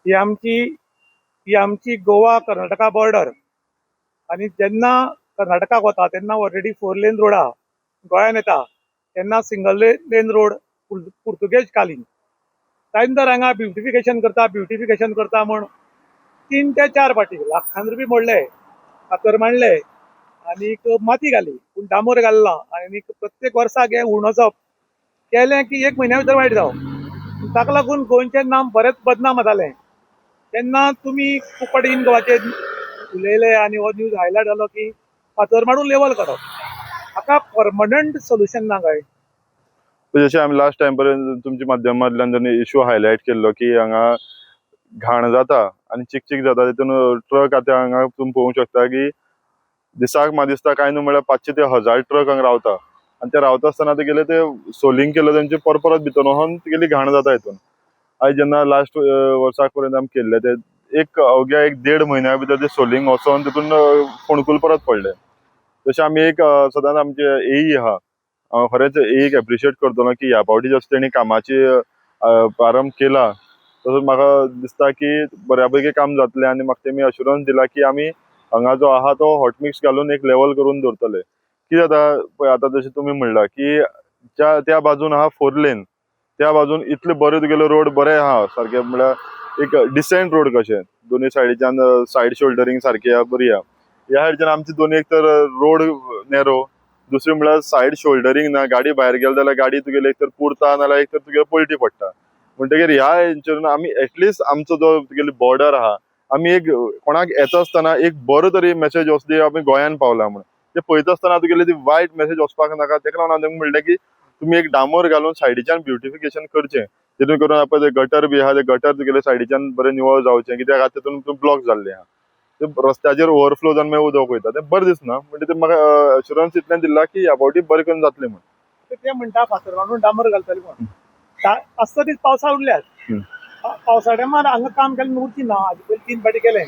ही आमची गोवा कर्नाटका बॉर्डर आणि जेन्ना कर्नाटकाक वता तेन्ना ऑलरेडी 4 लेन रोड आहा. गोंयान येता तेन्ना सिंगल लेन रोड पुर्तुगेज कालीन. तांणी हांगा ब्युटिफिकेशन करता म्हण 3 ते 4 फाटी लाखान रुपये मोडले, फातर मांडले आणि माती घाली पूण डांबोर घालना. आणि प्रत्येक वर्साक हे उणोवप केलें की 1 म्हयन्या भितर वायट जावप. ताका लागून गोंयचें नांव बरेंच बदनाम जालें. तेन्ना तुमी खूब इन गोवाचेर उलयले आनी हो न्यूज हायलायट जालो की फातर मारून लेवल करप. हाका परमनंट सोल्युशन ना काय? जशें आमी लास्ट टायम पर्यंत तुमच्या माध्यमांतल्यान इश्यू हायलायट केल्लो की हांगा घाण जाता आनी चिकचीक जाता, तितून ट्रक आतां हांगा तुमी पळोवंक शकता की दिसाक म्हाका दिसता काय न्हू म्हळ्यार 500 ते 1000 ट्रक हांगा रावता. आनी ते रावता आसतना तेगेले ते सोलिंग केल्लो तेंचे परत भितर वचोन तेगेली घाण जाता हितून. आयज जेन्ना लास्ट वर्साक पर्यंत आमी केल्ले ते अवघ्या 1.5 म्हयन्या भितर ते सोलिंग वचोन तितून फोणकूल परत पडले. तशें आमी सदांच आमचे एई आहा, खरेंच एईक एप्रिशिएट करतलो की ह्या फावटी जसो तेणी कामाची प्रारंभ केला तसोच म्हाका दिसता की बऱ्यापैकी काम जातलें. आनी म्हाका तेमी अश्युरन्स दिला की आमी हांगा जो आहा तो हॉट मिक्स घालून एक लेवल करून दवरतले. कितें जाता पळय, आतां जशें तुमी म्हणला की त्या बाजून आहा 4 लेन, त्या बाजून इतले बरे तुगेले रोड बरे आहा, सारके म्हळ्यार एक डिसेंट रोड कशें दोनी सायडीच्यान सायड शोल्डरींग सारकी आहा, बरी आहा. ह्या सायडीच्यान आमची दोनी एक तर रोड नॅरो, दुसरी म्हळ्यार सायड शोल्डरींग ना, गाडी भायर गेली जाल्यार गाडी तुगेली एक तर पुरता नाल्यार एक तर तुगेले पलटी पडटा. म्हणटकीर ह्या हेंचेरून आमी एटलिस्ट आमचो जो तुगेली बॉर्डर आहा, आमी एक कोणाक येता आसतना एक बरो तरी मेसेज वचली आमी गोंयान पावला म्हणून. ते पळयता आसतना तुगेली ती वायट मेसेज वचपाक नाका. तेका लागून हांवें तुमकां म्हणलें की तुमी एक डांबोर घालून सायडीच्यान ब्युटिफिकेशन करचें, जेणें करून आपण ते गटर बी आहा ते गटर तुगेले सायडीच्यान बरें निवळ जावचें, कित्याक आतां तितून ब्लॉक जाल्लें आहा. ते रस्त्याचेर ओव्हरफ्लो जावन मागीर उदक वयता, तें बरें दिसना. म्हणजे ते म्हाका अश्युरन्स इतलें दिला की ह्या फावटी बरें करून जातलें म्हणून. ते म्हणटा फातर मारून डांबर घालतले म्हणून. आसता दीस पावसा उरल्यात. पावसा टायमार हांगा काम केलें उरची ना. हाजे पयलीं 3 फाटी केलें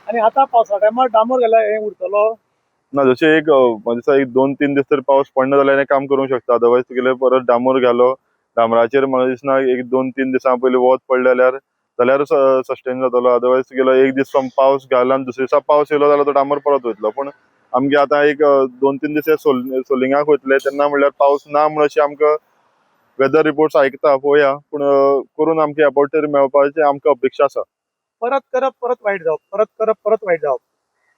आनी आतां पावसा टायमार डांबर घाला हें उरतलो ना. जशें म्हाका दिसता 2-3 दीस तरी पावस पडना जाल्यार हें काम करूंक शकता. अदरवायज तुगेले परत डांबोर घालो, डांबराचेर म्हाका दिसना 1-2-3 दिसां पयलीं वत पडलें जाल्यार सस्टेन जातलो. अदरवायज तुगेलो एक दीस पावस घालो आनी दुसरे दिसा पावस येयलो जाल्यार तो डांबोर परत वयतलो. पूण आमगे आतां 2-3 दीस सोलिंगाक वयतले तेन्ना म्हणल्यार पावस ना म्हण अशें आमकां वेदर रिपोर्ट्स आयकता, पळोवया. पूण करून आमकां ह्या फावटी तरी मेळपाची आमकां अपेक्षा आसा. परत करप परत वायट जावप, परत करप परत वायट जावप.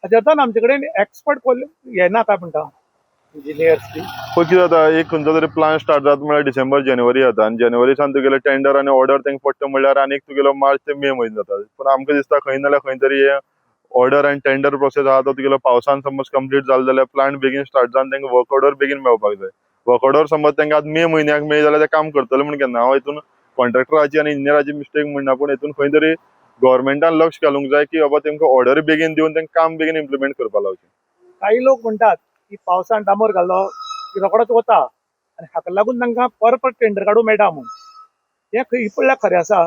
हाचे अर्थ आमचे कडेन एक्सपर्ट हे ना काय म्हणटा इंजिनियर्स बी. पळय कितें जाता, एक खंयचो तरी प्लान स्टार्ट जाता म्हळ्यार डिसेंबर जानेवारी जाता आनी जानेवारीसान तुगेले टेंडर आनी ऑर्डर तांकां पडटा म्हळ्यार आनीक तुगेलो मार्च ते मे म्हयनो जाता. पूण आमकां दिसता खंय ना जाल्यार खंय तरी हे ऑर्डर आनी टेंडर प्रोसेस आहा तो तुगेलो पावसान समज कंप्लीट जालो जाल्यार प्लांट बेगीन स्टार्ट जावन तांकां वर्क ऑर्डर बेगीन मेळपाक जाय. वर्क ऑर्डर समज तांकां आतां मे म्हयन्याक मेळ्ळी जाल्यार ते काम करतले म्हण केन्ना. हांव हितून कॉन्ट्रॅक्टराची आनी इंजिनियराची मिस्टेक म्हणना, पूण हितून खंय तरी गव्हर्मेंटान लक्ष घालूंक जाय की बाबा तांकां ऑर्डर बेगीन दिवन तांकां काम बेगीन इम्प्लिमेंट करपाक लावचें. काही लोक म्हणटात की पावसान डांबर घालो की रोखडोच वता आनी हाका लागून तांकां परत टेंडर काडूंक मेळटा म्हणून. हें खंय पडल्यार खरें आसा?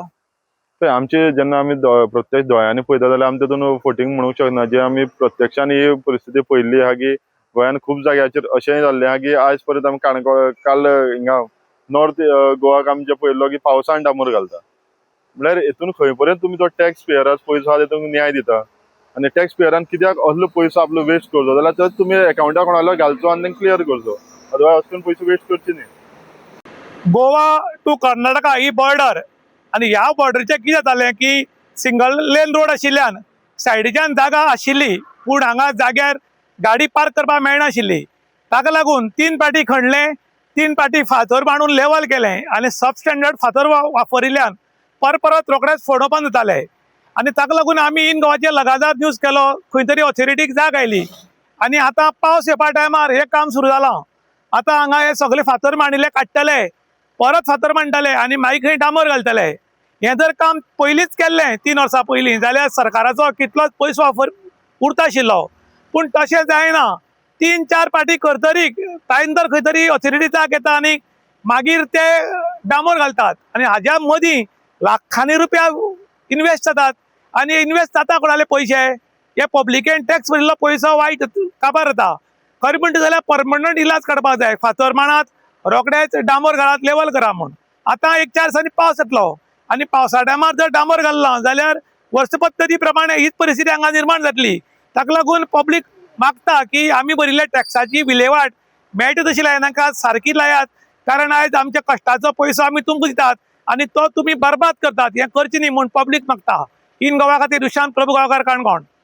पळय, आमचे जेन्ना आमी प्रत्यक्ष दोळ्यांनी पळयता जाल्यार आमी तातूंत फोटींग म्हणूंक शकना. जे आमी प्रत्यक्षान ही परिस्थिती पळयल्ली आहा की गोंयान खूब जाग्याचेर अशेंय जाल्लें आहा की आयज पर्यंत आमी काल हिंगा नॉर्थ गोवाक आमी जे पळयल्लो की पावसान डांबर घालता. म्हळ्यार हितून खंय पर्यंत तुमी तो टॅक्स पेयराचो पयसो आहा तातूंत न्याय दिता आनी टॅक्स पेयरान कित्याक असलो पयसो आपलो वेस्ट करचो जाल्यार तो तुमी एकाउंटाक कोणालो घालचो आनी तांकां क्लियर करचो. अदरवायज अशें करून पयसो वेस्ट करचे न्ही. गोवा टू कर्नाटका ही बॉर्डर आनी ह्या बॉर्डरीचें कितें जातालें की सिंगल लेन रोड आशिल्ल्यान सायडीच्यान जागा आशिल्ली पूण हांगा जाग्यार गाडी पार्क करपाक मेळनाशिल्ली. ताका लागून 3 फाटी खणलें, 3 फाटी फातर मांडून लेवल केलें आनी सबस्टँडर्ड फातर वापरिल्ल्यान परत रोखडेच फोडोवपाक जातालें. आनी ताका लागून आमी इन गोवाचेर लगातार न्यूज केलो, खंय तरी ऑथॉरिटीक जाग आयली आनी आतां पावस येवपा टायमार हें काम सुरू जालां. आतां हांगा हे सगळे फातर मांडिल्ले काडटले, परत फातर मांडटले आनी मागीर खंय डांबर घालतले. हें जर काम पयलींच केल्लें 3 वर्सां पयलीं जाल्यार सरकाराचो कितलोच पयसो वापर उरता आशिल्लो. पूण तशें जायना. 3-4 फाटी करतरी टायम खंय तरी ऑथॉरिटी जाग येता आनी मागीर ते डांबर घालतात आनी हाज्या मदीं लाखांनी रुपया इन्वेस्ट जातात आनी इन्वेस्ट जाता कोणाले पयशे हे पब्लिकेन टॅक्स भरिल्लो पयसो वायट काबार जाता. खरें म्हणटा जाल्यार परमनंट इलाज काडपाक जाय. फातर मांडात, रोखडेच डांबर घालात, लेवल करा म्हूण. आतां 1-4 दिसांनी पावस येतलो आणि पावसा टायमार जर डांबर घालना जाल्यार वर्स पद्दती प्रमाणे हीच परिस्थिती हांगा निर्माण जातली. ताका लागून पब्लीक मागता की आमी भरिल्ल्या टॅक्साची विलेवाट मेळटा तशी लायनाका सारकी लायात, कारण आयज आमच्या कश्टाचो पयसो आमी तुमकां दितात आणि तो तुम्ही बरबाद करतात. हें करचें न्ही म्हूण पब्लीक मागता. इन गोवा खातीर दुशांत प्रभू गांवकार काणकोण.